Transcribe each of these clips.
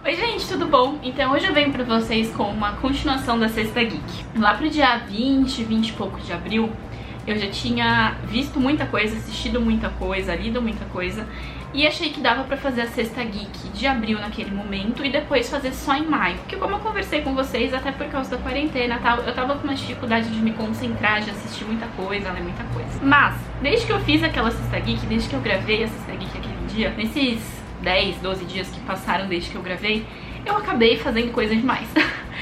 Oi gente, tudo bom? Então hoje eu venho pra vocês com uma continuação da Sexta Geek. Lá pro dia 20 e pouco de abril, eu já tinha visto muita coisa, assistido muita coisa, lido muita coisa, e achei que dava pra fazer a Sexta Geek de abril naquele momento e depois fazer só em maio. Porque como eu conversei com vocês, até por causa da quarentena, eu tava com uma dificuldade de me concentrar, de assistir muita coisa, ler muita coisa. Mas, desde que eu fiz aquela Sexta Geek, desde que eu gravei a Sexta Geek aquele dia, nesses 10, 12 dias que passaram desde que eu gravei, eu acabei fazendo coisa demais.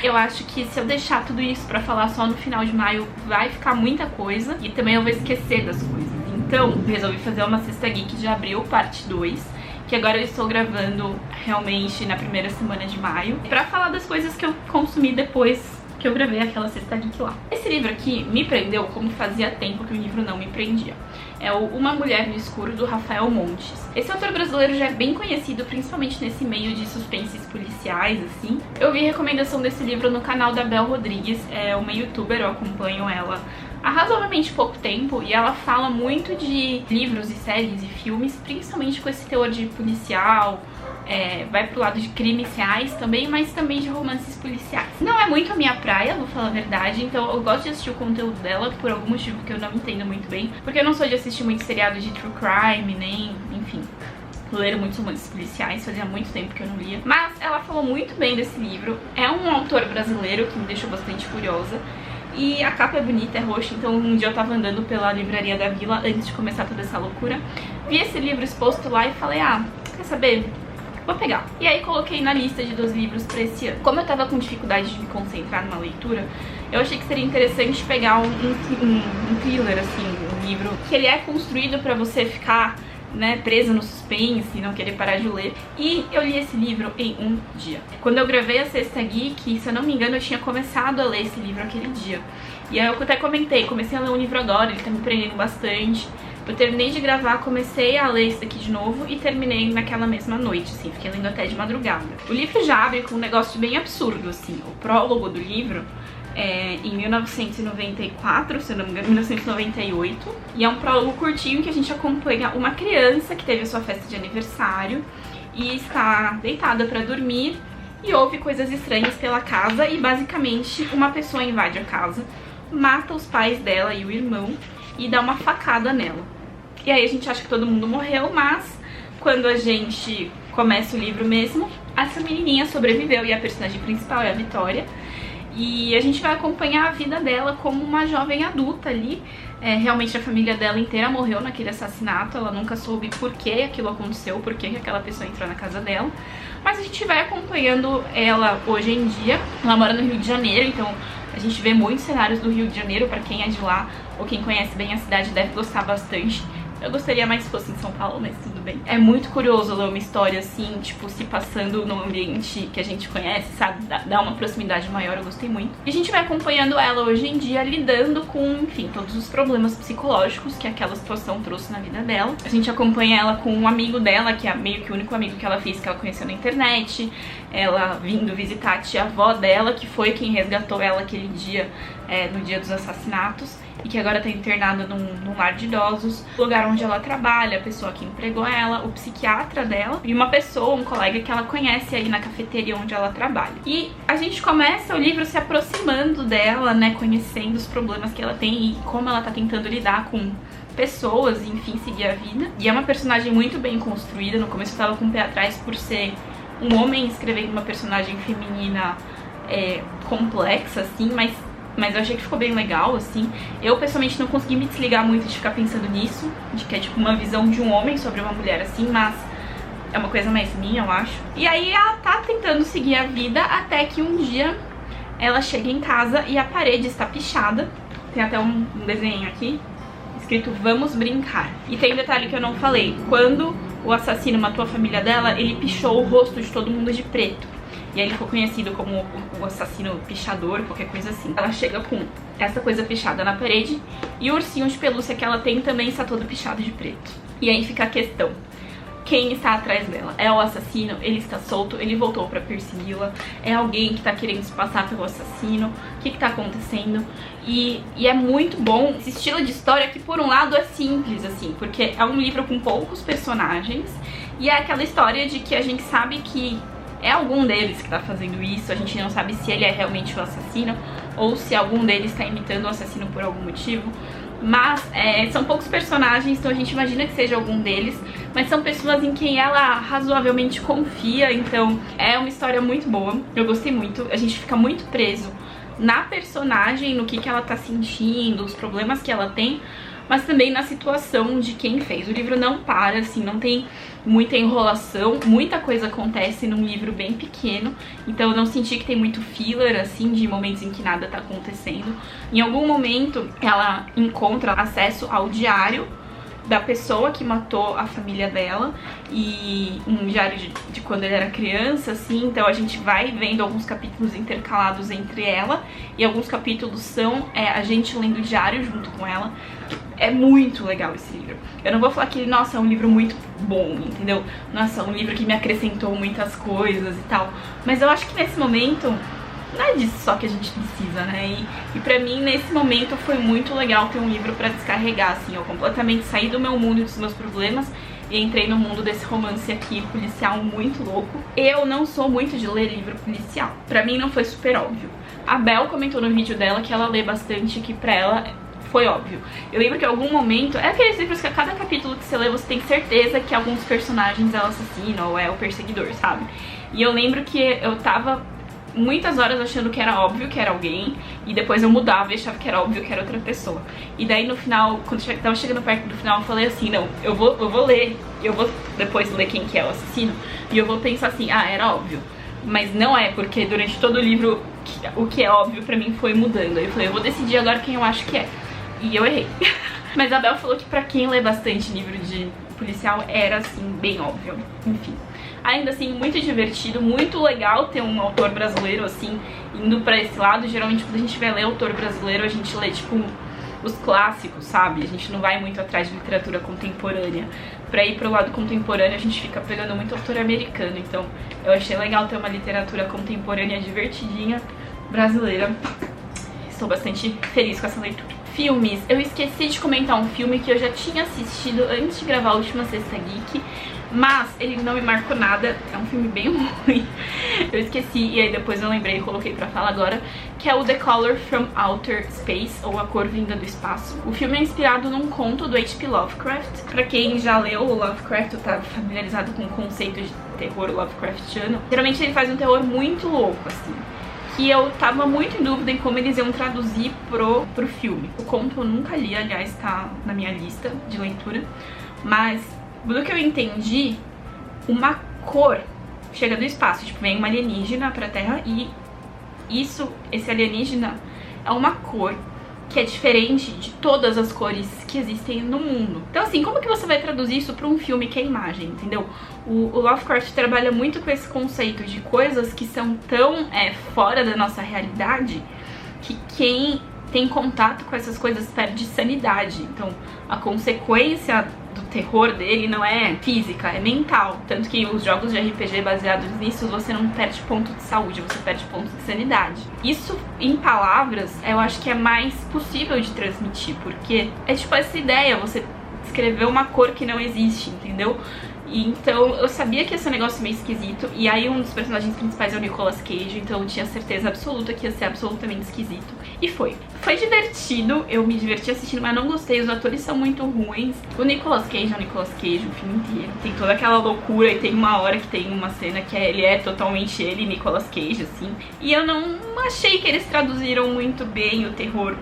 Eu acho que se eu deixar tudo isso pra falar só no final de maio, vai ficar muita coisa e também eu vou esquecer das coisas. Então, resolvi fazer uma Sexta Geek de abril, parte 2, que agora eu estou gravando realmente na primeira semana de maio, pra falar das coisas que eu consumi depois que eu gravei aquela Sexta Geek lá. Esse livro aqui me prendeu como fazia tempo que o livro não me prendia. É o Uma Mulher no Escuro, do Rafael Montes. Esse autor brasileiro já é bem conhecido, principalmente nesse meio de suspenses policiais, assim. Eu vi recomendação desse livro no canal da Bel Rodrigues, é uma youtuber, eu acompanho ela há razoavelmente pouco tempo, e ela fala muito de livros e séries e filmes, principalmente com esse teor de policial, vai pro lado de crimes reais também, mas também de romances policiais. Não é muito a minha praia, vou falar a verdade, então eu gosto de assistir o conteúdo dela por algum motivo que eu não entendo muito bem, porque eu não sou de assistir muito seriado de true crime, nem, enfim, ler muitos romances policiais, fazia muito tempo que eu não lia. Mas ela falou muito bem desse livro, é um autor brasileiro que me deixou bastante curiosa. E a capa é bonita, é roxa, então um dia eu tava andando pela livraria da Vila antes de começar toda essa loucura. Vi esse livro exposto lá e falei, quer saber? Vou pegar. E aí coloquei na lista de 2 livros pra esse ano. Como eu tava com dificuldade de me concentrar numa leitura, eu achei que seria interessante pegar um thriller, assim, um livro que ele é construído pra você ficar, né, presa no suspense e não querer parar de ler. E eu li esse livro em um dia. Quando eu gravei a Sexta Geek, se eu não me engano, eu tinha começado a ler esse livro aquele dia. E aí eu até comentei, comecei a ler um livro agora, ele tá me prendendo bastante. Eu terminei de gravar, comecei a ler isso aqui de novo e terminei naquela mesma noite, assim, fiquei lendo até de madrugada. O livro já abre com um negócio bem absurdo, assim. O prólogo do livro é em 1994, se eu não me engano, 1998. E é um prólogo curtinho que a gente acompanha uma criança que teve a sua festa de aniversário e está deitada pra dormir e ouve coisas estranhas pela casa e basicamente uma pessoa invade a casa, mata os pais dela e o irmão e dá uma facada nela. E aí a gente acha que todo mundo morreu, mas quando a gente começa o livro mesmo, essa menininha sobreviveu e a personagem principal é a Vitória. E a gente vai acompanhar a vida dela como uma jovem adulta ali. Realmente a família dela inteira morreu naquele assassinato. Ela nunca soube por que aquilo aconteceu, por que aquela pessoa entrou na casa dela. Mas a gente vai acompanhando ela hoje em dia. Ela mora no Rio de Janeiro, então a gente vê muitos cenários do Rio de Janeiro. Pra quem é de lá ou quem conhece bem a cidade deve gostar bastante. Eu gostaria mais que fosse em São Paulo, mas tudo bem. É muito curioso ler uma história assim, tipo, se passando num ambiente que a gente conhece, sabe? Dá uma proximidade maior, eu gostei muito. E a gente vai acompanhando ela hoje em dia, lidando com, enfim, todos os problemas psicológicos que aquela situação trouxe na vida dela. A gente acompanha ela com um amigo dela, que é meio que o único amigo que ela fez, que ela conheceu na internet. Ela vindo visitar a tia-avó dela, que foi quem resgatou ela aquele dia, no dia dos assassinatos, e que agora tá internada num lar de idosos, o lugar onde ela trabalha, a pessoa que empregou ela, o psiquiatra dela e uma pessoa, um colega que ela conhece aí na cafeteria onde ela trabalha. E a gente começa o livro se aproximando dela, né, conhecendo os problemas que ela tem e como ela tá tentando lidar com pessoas, enfim, seguir a vida. E é uma personagem muito bem construída. No começo eu tava com o pé atrás por ser um homem escrevendo uma personagem feminina complexa, assim, mas eu achei que ficou bem legal, assim. Eu, pessoalmente, não consegui me desligar muito de ficar pensando nisso, de que é, tipo, uma visão de um homem sobre uma mulher, assim, mas é uma coisa mais minha, eu acho. E aí ela tá tentando seguir a vida até que um dia ela chega em casa e a parede está pichada. Tem até um desenho aqui, escrito "Vamos brincar". E tem um detalhe que eu não falei. Quando o assassino matou a família dela, ele pichou o rosto de todo mundo de preto. E aí ele ficou conhecido como o assassino pichador, qualquer coisa assim. Ela chega com essa coisa pichada na parede e o ursinho de pelúcia que ela tem também está todo pichado de preto. E aí fica a questão: quem está atrás dela? É o assassino? Ele está solto? Ele voltou pra persegui-la? É alguém que tá querendo se passar pelo assassino? O que tá acontecendo? E é muito bom esse estilo de história que, por um lado, é simples, assim, porque é um livro com poucos personagens e é aquela história de que a gente sabe que é algum deles que tá fazendo isso, a gente não sabe se ele é realmente o assassino ou se algum deles tá imitando o assassino por algum motivo. Mas são poucos personagens, então a gente imagina que seja algum deles, mas são pessoas em quem ela razoavelmente confia, então é uma história muito boa, eu gostei muito, a gente fica muito preso na personagem, no que ela tá sentindo, os problemas que ela tem, mas também na situação de quem fez. O livro não para, assim, não tem muita enrolação, muita coisa acontece num livro bem pequeno, então eu não senti que tem muito filler, assim, de momentos em que nada tá acontecendo. Em algum momento ela encontra acesso ao diário da pessoa que matou a família dela, e um diário de quando ele era criança, assim, então a gente vai vendo alguns capítulos intercalados entre ela, e alguns capítulos são a gente lendo o diário junto com ela. É muito legal esse livro. Eu não vou falar que, nossa, é um livro muito bom, entendeu? Nossa, é um livro que me acrescentou muitas coisas e tal, mas eu acho que nesse momento não é disso só que a gente precisa, né? E pra mim, nesse momento, foi muito legal ter um livro pra descarregar, assim. Eu completamente saí do meu mundo e dos meus problemas e entrei no mundo desse romance aqui, policial, muito louco. Eu não sou muito de ler livro policial. Pra mim, não foi super óbvio. A Bel comentou no vídeo dela que ela lê bastante, que pra ela foi óbvio. Eu lembro que em algum momento, é aqueles livros que a cada capítulo que você lê, você tem certeza que alguns personagens é o assassino ou é o perseguidor, sabe? E eu lembro que eu tava muitas horas achando que era óbvio que era alguém, e depois eu mudava e achava que era óbvio que era outra pessoa. E daí no final, quando tava chegando perto do final, eu falei assim, não, eu vou ler, eu vou depois ler quem que é o assassino, e eu vou pensar assim, ah, era óbvio. Mas não é, porque durante todo o livro, o que é óbvio pra mim foi mudando. Aí eu falei, eu vou decidir agora quem eu acho que é. E eu errei. Mas a Bel falou que pra quem lê bastante livro de policial era, assim, bem óbvio. Enfim. Ainda assim, muito divertido, muito legal ter um autor brasileiro, assim, indo pra esse lado. Geralmente, quando a gente vai ler autor brasileiro, a gente lê, tipo, os clássicos, sabe? A gente não vai muito atrás de literatura contemporânea. Pra ir pro lado contemporâneo, a gente fica pegando muito autor americano. Então, eu achei legal ter uma literatura contemporânea divertidinha, brasileira. Estou bastante feliz com essa leitura. Filmes. Eu esqueci de comentar um filme que eu já tinha assistido antes de gravar a última Sexta Geek, mas ele não me marcou nada, é um filme bem ruim. Eu esqueci e aí depois eu lembrei e coloquei pra falar agora, que é o The Color from Outer Space, ou A Cor Vinda do Espaço. O filme é inspirado num conto do H.P. Lovecraft. Pra quem já leu o Lovecraft ou tá familiarizado com o conceito de terror Lovecraftiano, geralmente ele faz um terror muito louco, assim, que eu tava muito em dúvida em como eles iam traduzir pro filme. O conto eu nunca li, aliás, tá na minha lista de leitura, mas do que eu entendi, uma cor chega do espaço, tipo, vem uma alienígena pra Terra e esse alienígena é uma cor que é diferente de todas as cores que existem no mundo. Então, assim, como que você vai traduzir isso pra um filme que é imagem, entendeu? O Lovecraft trabalha muito com esse conceito de coisas que são tão fora da nossa realidade que quem tem contato com essas coisas perde sanidade. Então, a consequência do terror dele não é física, é mental. Tanto que os jogos de RPG baseados nisso, você não perde ponto de saúde, você perde ponto de sanidade. Isso, em palavras, eu acho que é mais possível de transmitir, porque é tipo essa ideia, você descrever uma cor que não existe, entendeu? E então eu sabia que ia ser um negócio meio esquisito, e aí um dos personagens principais é o Nicolas Cage, então eu tinha certeza absoluta que ia ser absolutamente esquisito. E foi. Foi divertido, eu me diverti assistindo, mas não gostei, os atores são muito ruins. O Nicolas Cage é o Nicolas Cage o filme inteiro. Tem toda aquela loucura e tem uma hora que tem uma cena que ele é totalmente ele, Nicolas Cage, assim. E eu não achei que eles traduziram muito bem o terror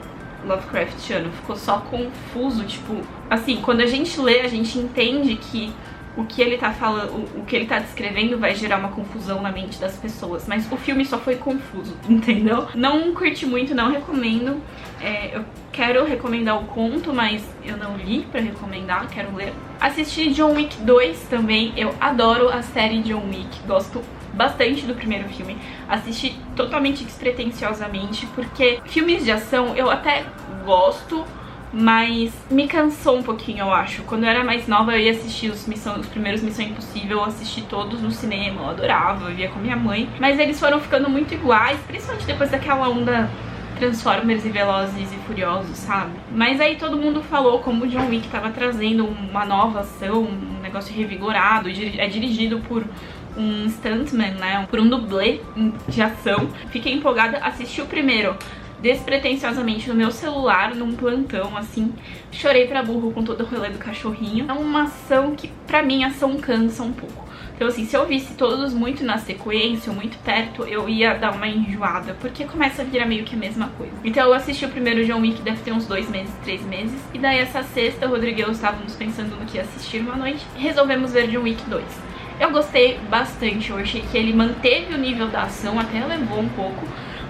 Lovecraftiano, ficou só confuso, tipo... Assim, quando a gente lê, a gente entende que o que ele tá falando, o que ele tá descrevendo vai gerar uma confusão na mente das pessoas, mas o filme só foi confuso, entendeu? Não curti muito, não recomendo. Eu quero recomendar o conto, mas eu não li pra recomendar, quero ler. Assisti John Wick 2 também, eu adoro a série John Wick, gosto bastante do primeiro filme. Assisti totalmente despretensiosamente, porque filmes de ação eu até gosto, mas me cansou um pouquinho, eu acho. Quando eu era mais nova, eu ia assistir os primeiros Missão Impossível, eu assisti todos no cinema, eu adorava, eu via com minha mãe. Mas eles foram ficando muito iguais, principalmente depois daquela onda Transformers e Velozes e Furiosos, sabe? Mas aí todo mundo falou como o John Wick tava trazendo uma nova ação, um negócio revigorado, é dirigido por um stuntman, né, por um dublê de ação. Fiquei empolgada, assisti o primeiro despretensiosamente no meu celular, num plantão, assim. Chorei pra burro com todo o rolê do cachorrinho. É uma ação que, pra mim, a ação cansa um pouco. Então, assim, se eu visse todos muito na sequência, ou muito perto, eu ia dar uma enjoada, porque começa a virar meio que a mesma coisa. Então eu assisti o primeiro John Wick, deve ter uns 2 meses, 3 meses. E daí essa sexta, o Rodrigo e eu estávamos pensando no que ia assistir uma noite, e resolvemos ver John Wick 2. Eu gostei bastante, eu achei que ele manteve o nível da ação, até elevou um pouco,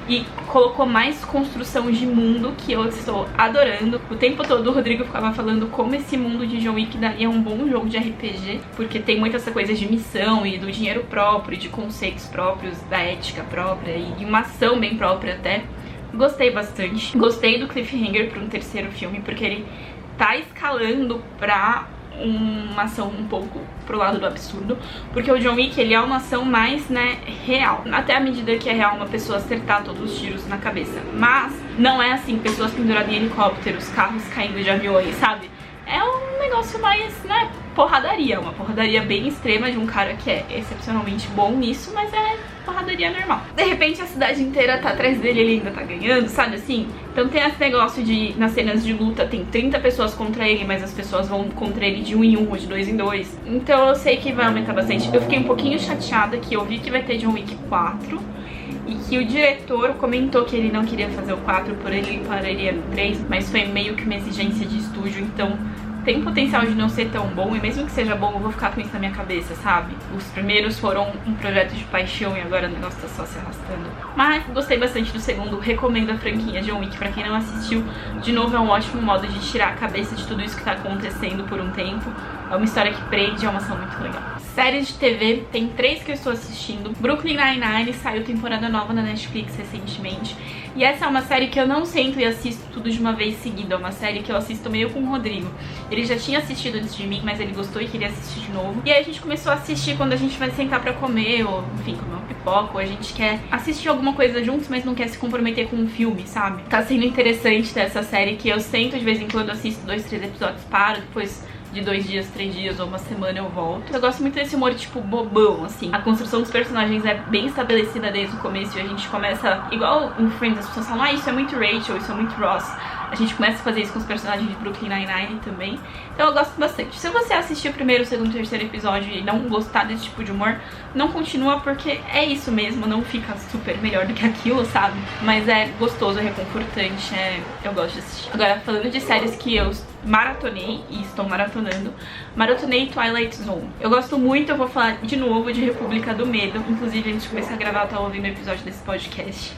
e colocou mais construção de mundo, que eu estou adorando. O tempo todo o Rodrigo ficava falando como esse mundo de John Wick daria um bom jogo de RPG, porque tem muita essa coisa de missão e do dinheiro próprio, de conceitos próprios, da ética própria e uma ação bem própria até. Gostei bastante. Gostei do cliffhanger para um terceiro filme, porque ele tá escalando pra uma ação um pouco pro lado do absurdo, porque o John Wick, ele é uma ação mais, né, real, até a medida que é real uma pessoa acertar todos os tiros na cabeça, mas não é assim, pessoas penduradas em helicópteros, carros caindo de aviões, sabe? É um negócio mais, né, porradaria, uma porradaria bem extrema de um cara que é excepcionalmente bom nisso, mas é porradaria normal. De repente a cidade inteira tá atrás dele e ele ainda tá ganhando, sabe assim? Então tem esse negócio de, nas cenas de luta, tem 30 pessoas contra ele, mas as pessoas vão contra ele de 1 em 1 ou de 2 em 2. Então eu sei que vai aumentar bastante. Eu fiquei um pouquinho chateada que eu vi que vai ter John Wick 4 e que o diretor comentou que ele não queria fazer o 4 por ele pararia no 3, mas foi meio que uma exigência de estúdio, então tem potencial de não ser tão bom, e mesmo que seja bom, eu vou ficar com isso na minha cabeça, sabe? Os primeiros foram um projeto de paixão e agora o negócio tá só se arrastando. Mas gostei bastante do segundo, recomendo a franquia John Wick pra quem não assistiu. De novo, é um ótimo modo de tirar a cabeça de tudo isso que tá acontecendo por um tempo. É uma história que prende, é uma ação muito legal. Séries de TV, tem 3 que eu estou assistindo. Brooklyn Nine-Nine, saiu temporada nova na Netflix recentemente. E essa é uma série que eu não sento e assisto tudo de uma vez seguida. É uma série que eu assisto meio com o Rodrigo. Ele já tinha assistido antes de mim, mas ele gostou e queria assistir de novo. E aí a gente começou a assistir quando a gente vai sentar pra comer, ou enfim, comer uma pipoca, ou a gente quer assistir alguma coisa juntos, mas não quer se comprometer com um filme, sabe? Tá sendo interessante ter essa série que eu sento de vez em quando, assisto 2, 3 episódios, paro, depois de 2 dias, 3 dias ou uma semana eu volto. Eu gosto muito desse humor, tipo, bobão, assim. A construção dos personagens é bem estabelecida desde o começo e a gente começa, igual em Friends, as pessoas falam, ah, isso é muito Rachel, isso é muito Ross. A gente começa a fazer isso com os personagens de Brooklyn Nine-Nine também. Então eu gosto bastante. Se você assistir o primeiro, segundo, terceiro episódio e não gostar desse tipo de humor, não continua, porque é isso mesmo, não fica super melhor do que aquilo, sabe? Mas é gostoso, é reconfortante, eu gosto de assistir. Agora, falando de séries que eu maratonei e estou maratonando, maratonei Twilight Zone. Eu gosto muito, eu vou falar de novo de República do Medo. Inclusive, antes de começar a gravar, eu tava ouvindo o episódio desse podcast.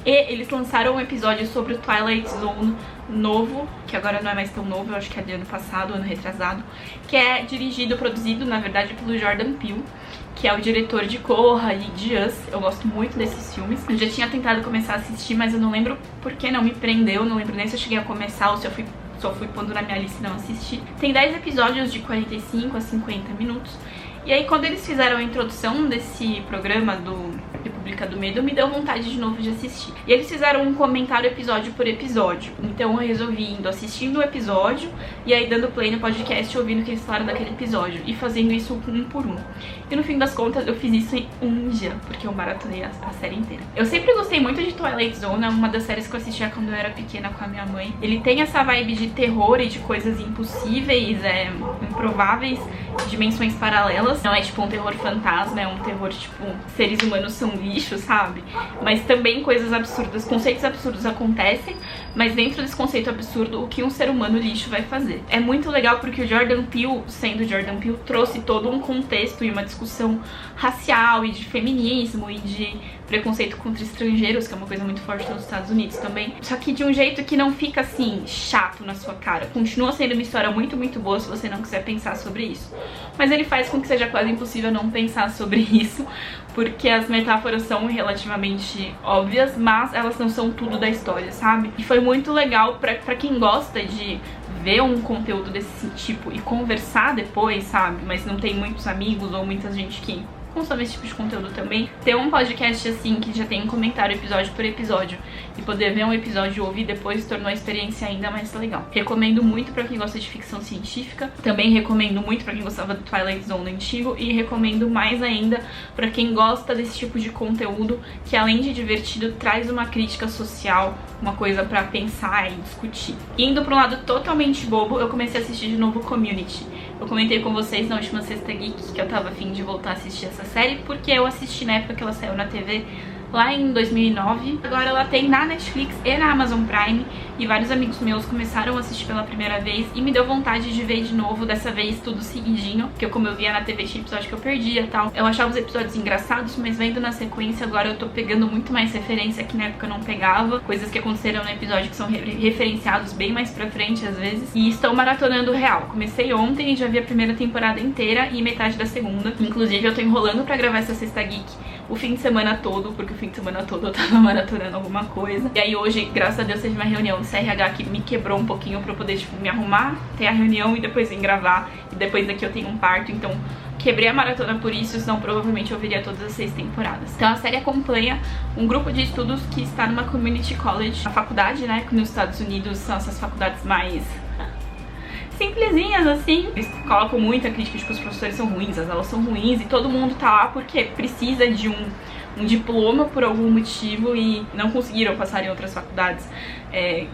E eles lançaram um episódio sobre o Twilight Zone novo, que agora não é mais tão novo, eu acho que é de ano passado, ano retrasado, que é dirigido, produzido, na verdade, pelo Jordan Peele, que é o diretor de Corra e de Us. Eu gosto muito desses filmes. Eu já tinha tentado começar a assistir, mas eu não lembro por que não me prendeu, não lembro nem se eu cheguei a começar ou se eu só fui pondo na minha lista e não assisti. Tem 10 episódios de 45 a 50 minutos. E aí, quando eles fizeram a introdução desse programa do República do Medo, me deu vontade de novo de assistir. E eles fizeram um comentário episódio por episódio. Então eu resolvi indo assistindo o episódio e aí dando play no podcast, ouvindo o que eles falaram daquele episódio e fazendo isso um por um. E no fim das contas eu fiz isso em um dia, porque eu maratonei a série inteira. Eu sempre gostei muito de Twilight Zone, é uma das séries que eu assistia quando eu era pequena com a minha mãe. Ele tem essa vibe de terror e de coisas impossíveis, improváveis, dimensões paralelas. Não é tipo um terror fantasma, é um terror tipo seres humanos são lixo, sabe? Mas também coisas absurdas, conceitos absurdos acontecem, mas dentro desse conceito absurdo, o que um ser humano lixo vai fazer. É muito legal porque o Jordan Peele, sendo Jordan Peele, trouxe todo um contexto e uma discussão racial e de feminismo e de preconceito contra estrangeiros, que é uma coisa muito forte nos Estados Unidos também. Só que de um jeito que não fica assim, chato na sua cara. Continua sendo uma história muito, muito boa se você não quiser pensar sobre isso. Mas ele faz com que seja quase impossível não pensar sobre isso, porque as metáforas são relativamente óbvias, mas elas não são tudo da história, sabe? E foi muito legal pra quem gosta de ver um conteúdo desse tipo e conversar depois, sabe? Mas não tem muitos amigos ou muita gente que consome esse tipo de conteúdo também. Ter um podcast assim, que já tem um comentário episódio por episódio, e poder ver um episódio e ouvir depois, tornou a experiência ainda mais legal. Recomendo muito pra quem gosta de ficção científica, também recomendo muito pra quem gostava do Twilight Zone antigo, e recomendo mais ainda pra quem gosta desse tipo de conteúdo, que além de divertido, traz uma crítica social, uma coisa pra pensar e discutir. Indo pra um lado totalmente bobo, eu comecei a assistir de novo Community. Eu comentei com vocês na última Sexta Geek que eu tava a fim de voltar a assistir essa série, porque eu assisti na época que ela saiu na TV, lá em 2009. Agora ela tem na Netflix e na Amazon Prime, e vários amigos meus começaram a assistir pela primeira vez e me deu vontade de ver de novo, dessa vez tudo seguidinho, porque como eu via na TV tinha episódio que eu perdia e tal. Eu achava os episódios engraçados, mas vendo na sequência agora eu tô pegando muito mais referência que na época eu não pegava, coisas que aconteceram no episódio que são referenciados bem mais pra frente às vezes, e estou maratonando real. Comecei ontem e já vi a primeira temporada inteira e metade da segunda. Inclusive eu tô enrolando pra gravar essa Sexta Geek o fim de semana todo, porque o fim de semana todo eu tava maratonando alguma coisa. E aí hoje, graças a Deus, teve uma reunião do CRH que me quebrou um pouquinho pra eu poder, tipo, me arrumar, ter a reunião e depois vir gravar. E depois daqui eu tenho um parto, então quebrei a maratona por isso, senão provavelmente eu veria todas as 6 temporadas. Então a série acompanha um grupo de estudos que está numa community college, a faculdade, né, que nos Estados Unidos são essas faculdades mais simplesinhas, assim. Eles colocam muita crítica de que os professores são ruins, as aulas são ruins, e todo mundo tá lá porque precisa de um diploma por algum motivo e não conseguiram passar em outras faculdades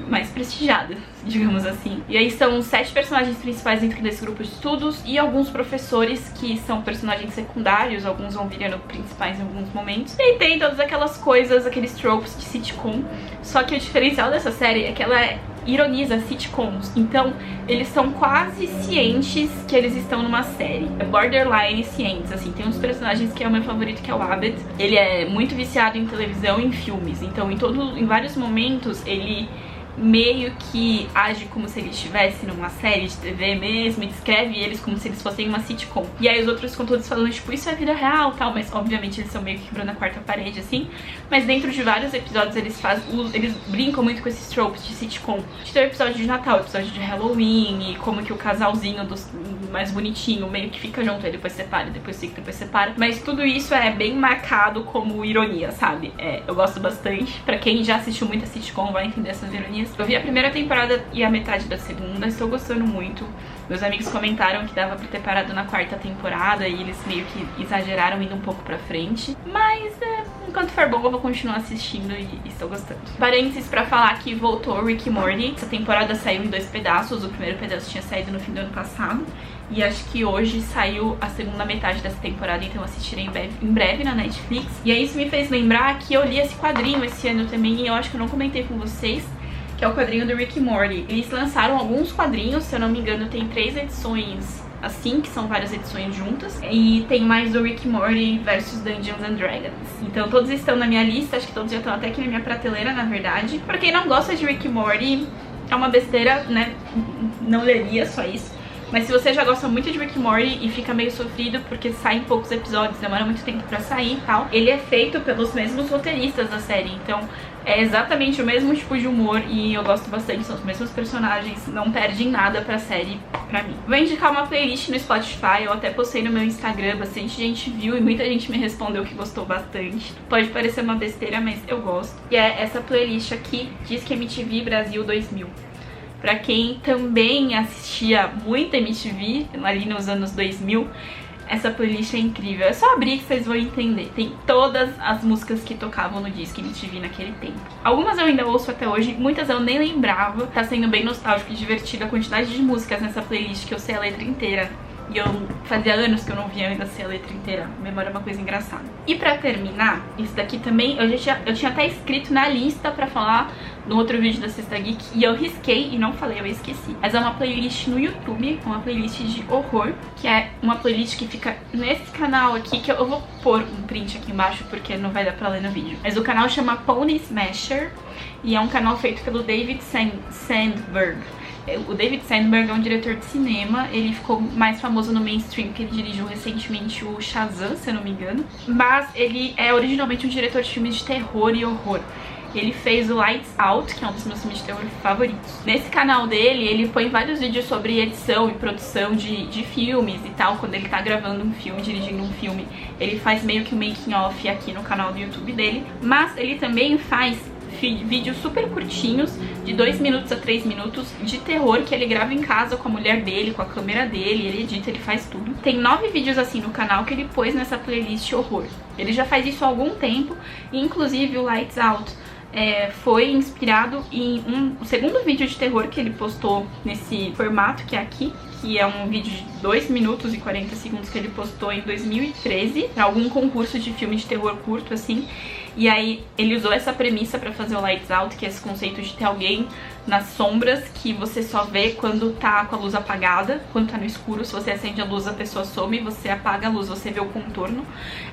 mais prestigiadas, digamos assim. E aí são 7 personagens principais dentro desse grupo de estudos e alguns professores que são personagens secundários, alguns vão virando principais em alguns momentos. E aí tem todas aquelas coisas, aqueles tropes de sitcom, só que o diferencial dessa série é que ela ironiza sitcoms, então eles são quase cientes que eles estão numa série, borderline cientes, assim. Tem uns personagens que é o meu favorito, que é o Abed. Ele é muito viciado em televisão e em filmes, então em vários momentos ele meio que age como se ele estivesse numa série de TV mesmo, e descreve eles como se eles fossem uma sitcom. E aí os outros ficam todos falando, tipo, isso é vida real, tal, mas obviamente eles são meio que quebrando a quarta parede, assim. Mas dentro de vários episódios eles brincam muito com esses tropes de sitcom. A gente tem o episódio de Natal, o episódio de Halloween, e como que o casalzinho mais bonitinho meio que fica junto, aí depois separa, depois fica, depois separa. Mas tudo isso é bem marcado como ironia, sabe? Eu gosto bastante. Pra quem já assistiu muita sitcom vai entender essas ironias. Eu vi a primeira temporada e a metade da segunda, estou gostando muito. Meus amigos comentaram que dava pra ter parado na 4ª temporada e eles meio que exageraram indo um pouco pra frente. Mas, enquanto for bom, eu vou continuar assistindo e estou gostando. Parênteses pra falar que voltou Rick e Morty. Essa temporada saiu em 2 pedaços, o primeiro pedaço tinha saído no fim do ano passado. E acho que hoje saiu a segunda metade dessa temporada, então assistirei em breve na Netflix. E aí isso me fez lembrar que eu li esse quadrinho esse ano também, e eu acho que eu não comentei com vocês, que é o quadrinho do Rick e Morty. Eles lançaram alguns quadrinhos, se eu não me engano tem 3 edições assim, que são várias edições juntas, e tem mais do Rick e Morty versus Dungeons and Dragons. Então todos estão na minha lista, acho que todos já estão até aqui na minha prateleira, na verdade. Pra quem não gosta de Rick e Morty, é uma besteira, né, não leria só isso. Mas se você já gosta muito de Rick e Morty e fica meio sofrido porque saem poucos episódios, demora muito tempo pra sair e tal, ele é feito pelos mesmos roteiristas da série, então é exatamente o mesmo tipo de humor e eu gosto bastante, são os mesmos personagens, não perde em nada pra série, pra mim. Vou indicar uma playlist no Spotify, eu até postei no meu Instagram, bastante gente viu e muita gente me respondeu que gostou bastante. Pode parecer uma besteira, mas eu gosto. E é essa playlist aqui, Disque MTV Brasil 2000. Pra quem também assistia muito MTV, ali nos anos 2000, essa playlist é incrível. É só abrir que vocês vão entender. Tem todas as músicas que tocavam no Disque MTV naquele tempo. Algumas eu ainda ouço até hoje, muitas eu nem lembrava. Tá sendo bem nostálgico e divertido a quantidade de músicas nessa playlist que eu sei a letra inteira. E eu fazia anos que eu não via ainda ser a letra inteira. A memória é uma coisa engraçada. E pra terminar, isso daqui também eu tinha até escrito na lista pra falar no outro vídeo da Sexta Geek e eu risquei e não falei, eu esqueci. Mas é uma playlist no YouTube, uma playlist de horror, que é uma playlist que fica nesse canal aqui, que eu vou pôr um print aqui embaixo porque não vai dar pra ler no vídeo. Mas o canal chama Pony Smasher e é um canal feito pelo David Sandberg. O David Sandberg é um diretor de cinema, ele ficou mais famoso no mainstream porque ele dirigiu recentemente o Shazam, se eu não me engano. Mas ele é originalmente um diretor de filmes de terror e horror. ele fez o Lights Out, que é um dos meus filmes de terror favoritos. Nesse canal dele, ele põe vários vídeos sobre edição e produção de filmes e tal. Quando ele tá gravando um filme, dirigindo um filme, ele faz meio que um making off aqui no canal do YouTube dele. Mas ele também faz vídeos super curtinhos, de 2 minutos a 3 minutos, de terror, que ele grava em casa com a mulher dele, com a câmera dele, ele edita, ele faz tudo. Tem 9 vídeos assim no canal que ele pôs nessa playlist horror. Ele já faz isso há algum tempo, e inclusive o Lights Out foi inspirado em um segundo vídeo de terror que ele postou nesse formato que é aqui, que é um vídeo de 2 minutos e 40 segundos que ele postou em 2013 para algum concurso de filme de terror curto, assim. E aí ele usou essa premissa pra fazer o Lights Out, que é esse conceito de ter alguém nas sombras que você só vê quando tá com a luz apagada, quando tá no escuro. Se você acende a luz, a pessoa some, você apaga a luz, você vê o contorno.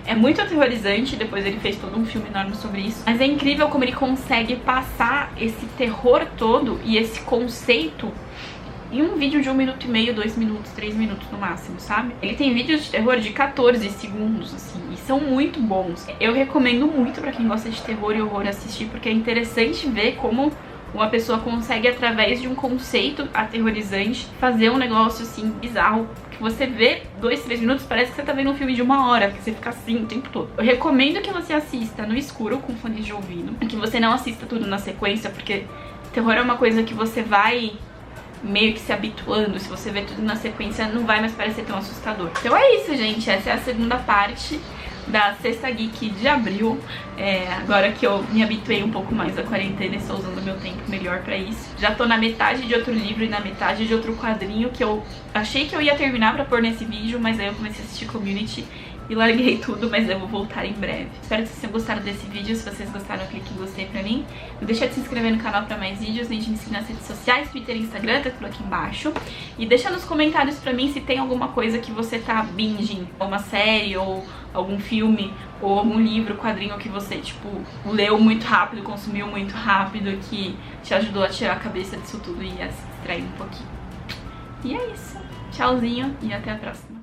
É muito aterrorizante, depois ele fez todo um filme enorme sobre isso. Mas é incrível como ele consegue passar esse terror todo e esse conceito em um vídeo de 1 minuto e meio, 2 minutos, 3 minutos no máximo, sabe? Ele tem vídeos de terror de 14 segundos, assim, e são muito bons. Eu recomendo muito pra quem gosta de terror e horror assistir, porque é interessante ver como uma pessoa consegue, através de um conceito aterrorizante, fazer um negócio, assim, bizarro, que você vê 2, 3 minutos, parece que você tá vendo um filme de 1 hora, porque você fica assim o tempo todo. Eu recomendo que você assista no escuro, com fones de ouvido, e que você não assista tudo na sequência, porque terror é uma coisa que você vai meio que se habituando. Se você ver tudo na sequência, não vai mais parecer tão assustador. Então é isso, gente. Essa é a segunda parte da Sexta Geek de abril. Agora que eu me habituei um pouco mais à quarentena e estou usando meu tempo melhor pra isso. Já tô na metade de outro livro e na metade de outro quadrinho que eu achei que eu ia terminar pra pôr nesse vídeo, mas aí eu comecei a assistir Community e larguei tudo, mas eu vou voltar em breve. Espero que vocês tenham gostado desse vídeo. Se vocês gostaram, clique em gostei pra mim. Não deixa de se inscrever no canal pra mais vídeos, nem de me seguir nas redes sociais, Twitter e Instagram, tá tudo aqui embaixo. E deixa nos comentários pra mim se tem alguma coisa que você tá binging, uma série, ou algum filme, ou algum livro, quadrinho que você, tipo, leu muito rápido, consumiu muito rápido, que te ajudou a tirar a cabeça disso tudo e a se distrair um pouquinho. E é isso. Tchauzinho e até a próxima.